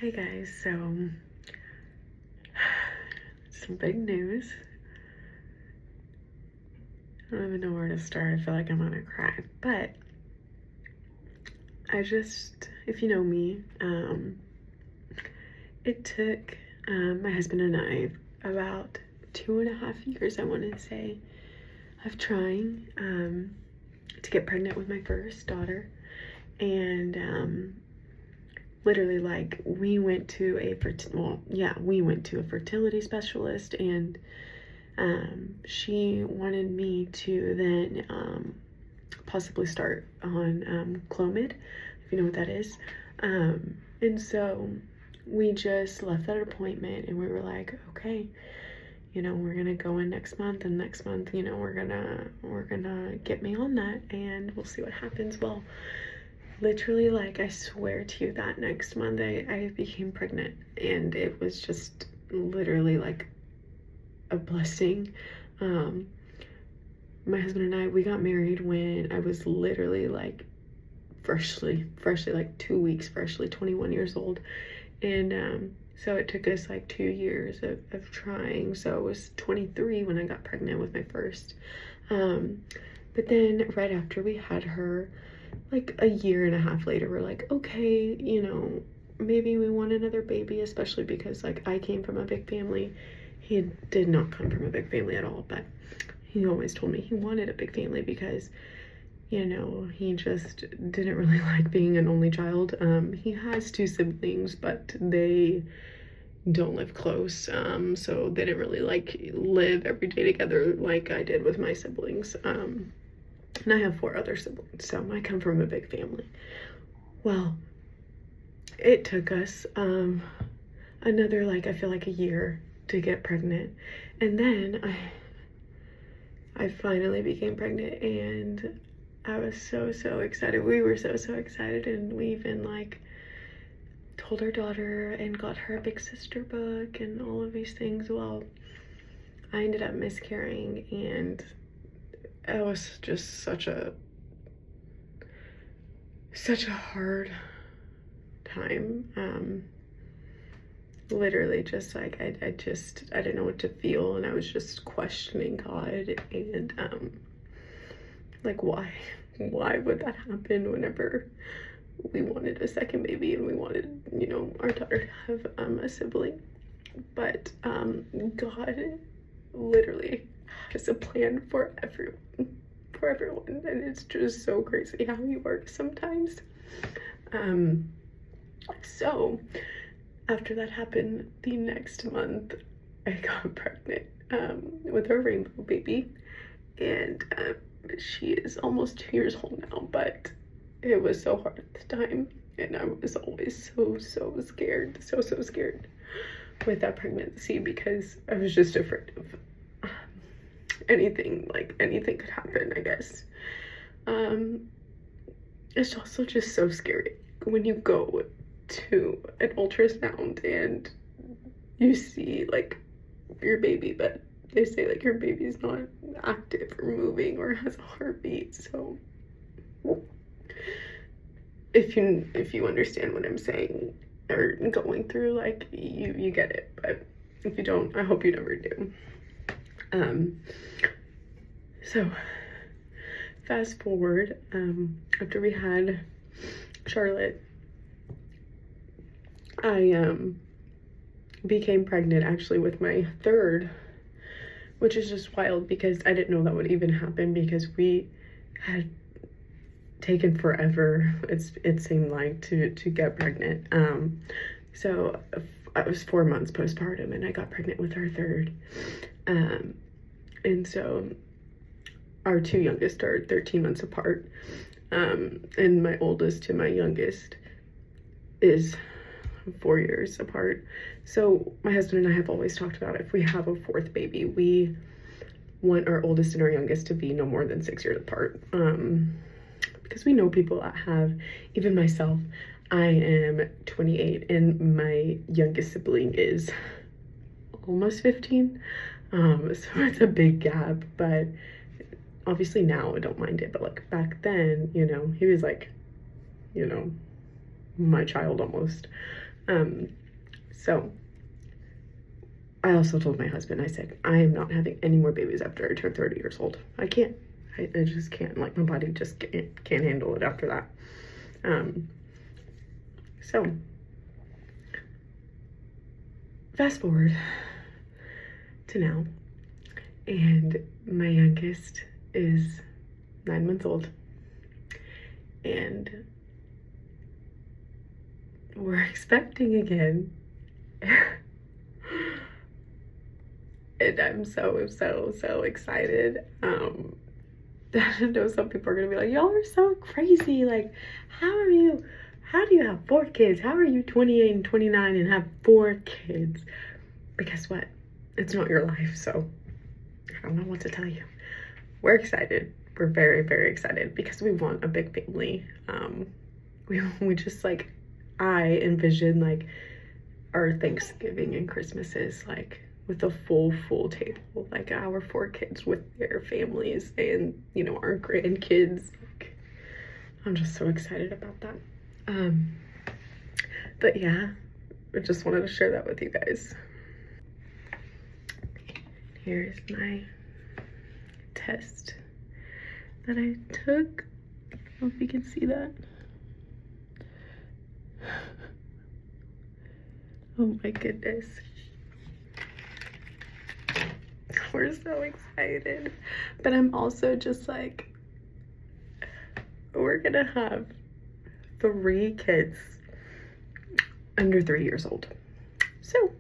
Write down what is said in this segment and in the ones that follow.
Hi guys, so some big news. I don't even know where to start. I feel like I'm gonna cry. But if you know me, it took my husband and I about 2.5 years, I want to say, of trying to get pregnant with my first daughter. And literally, like, we went to a fertility specialist, and she wanted me to then possibly start on Clomid, if you know what that is. And so we just left that appointment, and we were like, okay, we're gonna go in next month, and next month, we're gonna get me on that, and we'll see what happens. Well, literally, like, I swear to you, that next month I became pregnant, and it was just literally like a blessing. My husband and I, we got married when I was literally like freshly like 2 weeks, freshly 21 years old. And so it took us like 2 years of trying. So I was 23 when I got pregnant with my first. But then right after we had her, like a year and a half later, we're like, okay, maybe we want another baby, especially because, like, I came from a big family. He did not come from a big family at all, but he always told me he wanted a big family because, he just didn't really like being an only child. He has 2 siblings, but they don't live close, so they didn't really like live every day together like I did with my siblings. And I have 4 other siblings, so I come from a big family. Well, it took us another, like, I feel like a year to get pregnant. And then I finally became pregnant, and I was so excited. We were so excited, and we even, like, told our daughter and got her a big sister book and all of these things. Well, I ended up miscarrying, and it was just such a hard time. Literally, just like I didn't know what to feel, and I was just questioning God, and like, why would that happen whenever we wanted a second baby and we wanted, our daughter to have a sibling. But God literally has a plan for everyone, and it's just so crazy how he works sometimes. So after that happened, the next month I got pregnant with our rainbow baby, and she is almost 2 years old now. But it was so hard at the time, and I was always so scared, so scared with that pregnancy, because I was just afraid of anything could happen, I guess. It's also just so scary when you go to an ultrasound and you see, like, your baby, but they say, like, your baby's not active or moving or has a heartbeat. So if you understand what I'm saying or going through, like, you get it. But if you don't, I hope you never do. So fast forward, after we had Charlotte, I became pregnant actually with my third, which is just wild because I didn't know that would even happen, because we had taken forever, it seemed like, to get pregnant. So I was 4 months postpartum, and I got pregnant with our third. And so our 2 youngest are 13 months apart, and my oldest to my youngest is 4 years apart. So my husband and I have always talked about, if we have a 4th baby, we want our oldest and our youngest to be no more than 6 years apart, because we know people that have, even myself, I am 28 and my youngest sibling is almost 15, so it's a big gap. But obviously now I don't mind it, but like back then, he was like, my child almost. So I also told my husband, I said, I am not having any more babies after I turn 30 years old. I can't. I just can't. Like, my body just can't handle it after that. So fast forward to now, and my youngest is 9 months old, and we're expecting again. And I'm so excited. I know some people are gonna be like, y'all are so crazy. Like, how do you have 4 kids? How are you 28 and 29 and have 4 kids? But guess what? It's not your life, so I don't know what to tell you. We're excited. We're very, very excited because we want a big family. We just, like, I envision, like, our Thanksgiving and Christmases, like, with a full table, like our 4 kids with their families and, you know, our grandkids. Like, I'm just so excited about that. But yeah, I just wanted to share that with you guys. Here's my test that I took. I don't know if you can see that. Oh my goodness. We're so excited. But I'm also just like, we're gonna have 3 kids under 3 years old. So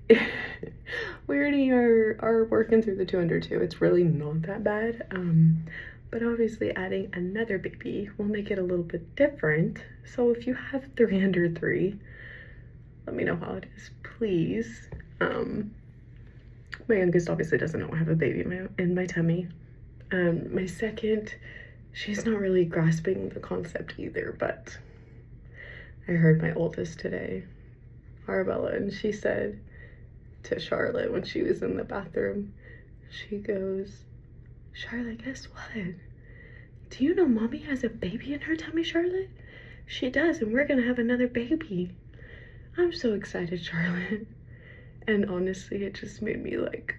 we already are working through the 2 under 2. It's really not that bad. But obviously adding another baby will make it a little bit different. So if you have 3 under 3, let me know how it is, please. My youngest obviously doesn't know I have a baby in my tummy. My second, she's not really grasping the concept either, but I heard my oldest today, Arabella, and she said to Charlotte when she was in the bathroom, she goes, Charlotte, guess what? Do you know mommy has a baby in her tummy, Charlotte? She does, and we're gonna have another baby. I'm so excited, Charlotte. And honestly, it just made me, like,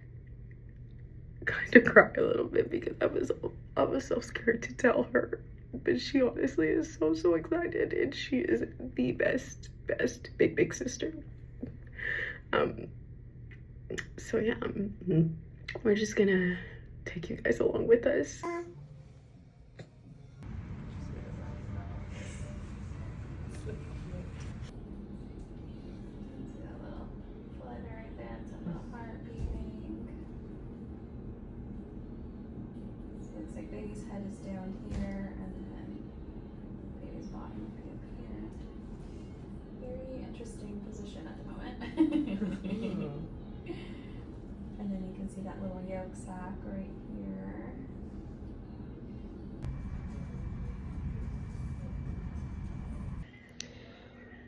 kind of cry a little bit because I was so scared to tell her. But she honestly is so excited, and she is the best big sister. So yeah, we're just gonna take you guys along with us. Baby's head is down here, and then baby's bottom will be up here. Very interesting position at the moment. And then you can see that little yolk sac right here.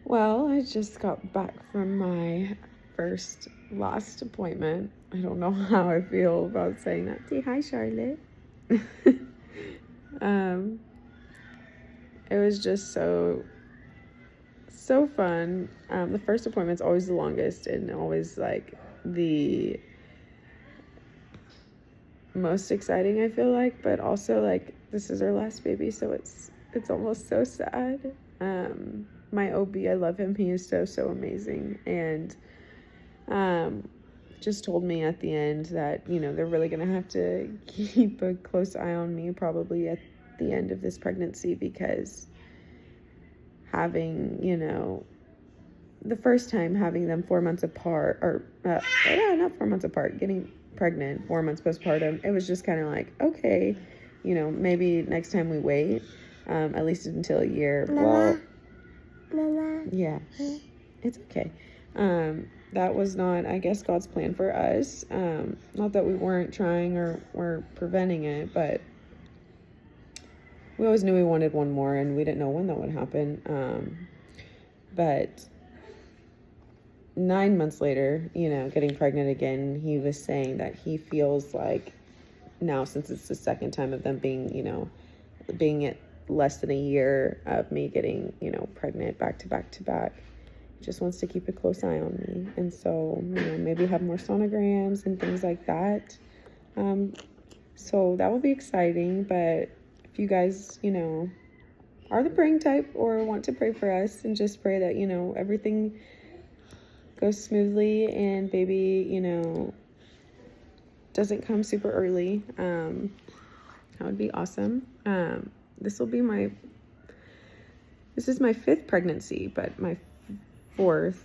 Well, I just got back from my last appointment. I don't know how I feel about saying that. Say hi, Charlotte. It was just so fun. The first appointment's always the longest and always, like, the most exciting, I feel like, but also, like, this is our last baby, so it's almost so sad. My OB, I love him. He is so amazing, and just told me at the end that, you know, they're really gonna have to keep a close eye on me probably at the end of this pregnancy, because having, you know, the first time having them 4 months apart, or not 4 months apart, getting pregnant 4 months postpartum, it was just kind of like, okay, you know, maybe next time we wait, at least until a year. Mama. Yeah, it's okay. That was not, I guess, God's plan for us. Not that we weren't trying or preventing it, but we always knew we wanted one more, and we didn't know when that would happen. But 9 months later, you know, getting pregnant again, he was saying that he feels like now, since it's the second time of them being, you know, being less than a year of me getting, you know, pregnant back to back to back. Just wants to keep a close eye on me. And so, you know, maybe have more sonograms and things like that. So that will be exciting. But if you guys, you know, are the praying type or want to pray for us and just pray that, you know, everything goes smoothly and baby, you know, doesn't come super early, that would be awesome. This is my 5th pregnancy, but my 4th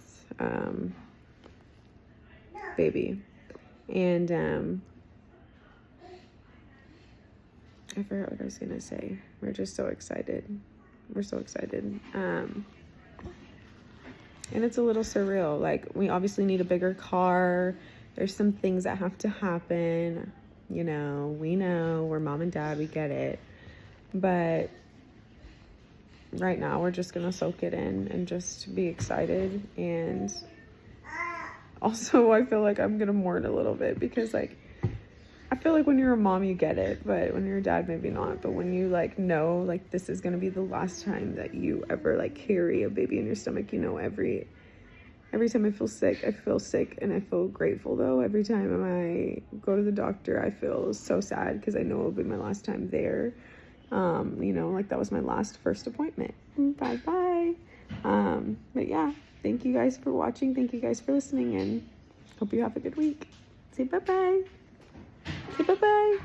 baby. And I forgot what I was gonna say. We're just so excited. We're so excited. And it's a little surreal. Like, we obviously need a bigger car. There's some things that have to happen. You know, we're mom and dad, we get it. But right now we're just gonna soak it in and just be excited. And also I feel like I'm gonna mourn a little bit because, like, I feel like when you're a mom you get it, but when you're a dad maybe not. But when you, like, know, like, this is gonna be the last time that you ever, like, carry a baby in your stomach, you know, every time I feel sick, and I feel grateful, though. Every time I go to the doctor, I feel so sad because I know it'll be my last time there. You know, like, that was my first appointment. Bye-bye. But yeah, thank you guys for watching. Thank you guys for listening, and hope you have a good week. Say bye-bye. Say bye-bye.